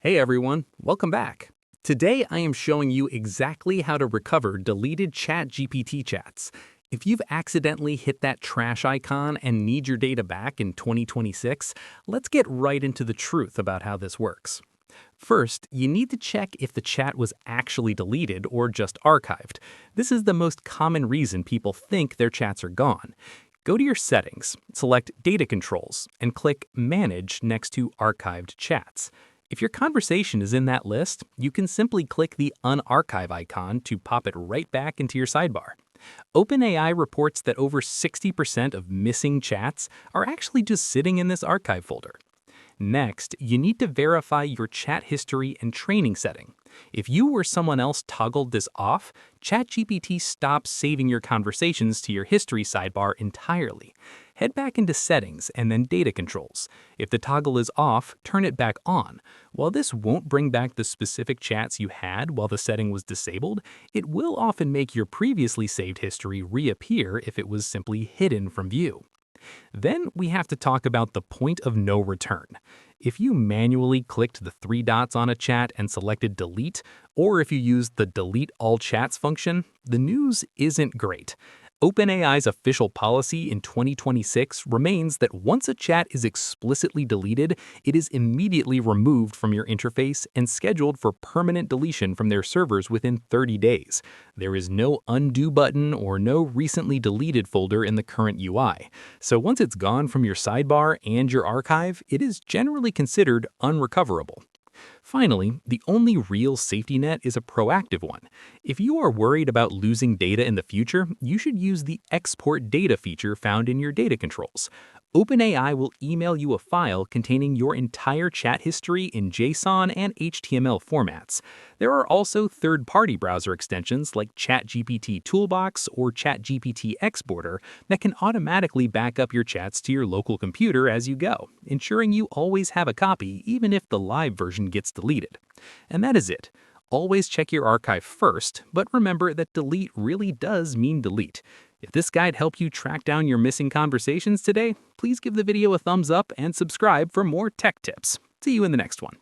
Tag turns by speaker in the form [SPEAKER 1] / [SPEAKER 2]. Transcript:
[SPEAKER 1] Hey everyone, welcome back. Today I am showing you exactly how to recover deleted ChatGPT chats. If you've accidentally hit that trash icon and need your data back in 2026, let's get right into the truth about how this works. First, you need to check if the chat was actually deleted or just archived. This is the most common reason people think their chats are gone. Go to your settings, select Data Controls, and click Manage next to Archived Chats. If your conversation is in that list, you can simply click the Unarchive icon to pop it right back into your sidebar. OpenAI reports that over 60% of missing chats are actually just sitting in this archive folder. Next, you need to verify your chat history and training setting. If you or someone else toggled this off, ChatGPT stops saving your conversations to your history sidebar entirely. Head back into Settings and then Data Controls. If the toggle is off, turn it back on. While this won't bring back the specific chats you had while the setting was disabled, it will often make your previously saved history reappear if it was simply hidden from view. Then we have to talk about the point of no return. If you manually clicked the three dots on a chat and selected delete, or if you used the delete all chats function, the news isn't great. OpenAI's official policy in 2026 remains that once a chat is explicitly deleted, it is immediately removed from your interface and scheduled for permanent deletion from their servers within 30 days. There is no undo button or no recently deleted folder in the current UI. So once it's gone from your sidebar and your archive, it is generally considered unrecoverable. Finally, the only real safety net is a proactive one. If you are worried about losing data in the future, you should use the Export Data feature found in your data controls. OpenAI will email you a file containing your entire chat history in JSON and HTML formats. There are also third-party browser extensions like ChatGPT Toolbox or ChatGPT Exporter that can automatically back up your chats to your local computer as you go, ensuring you always have a copy even if the live version gets deleted. And that is it. Always check your archive first, but remember that delete really does mean delete. If this guide helped you track down your missing conversations today, please give the video a thumbs up and subscribe for more tech tips. See you in the next one.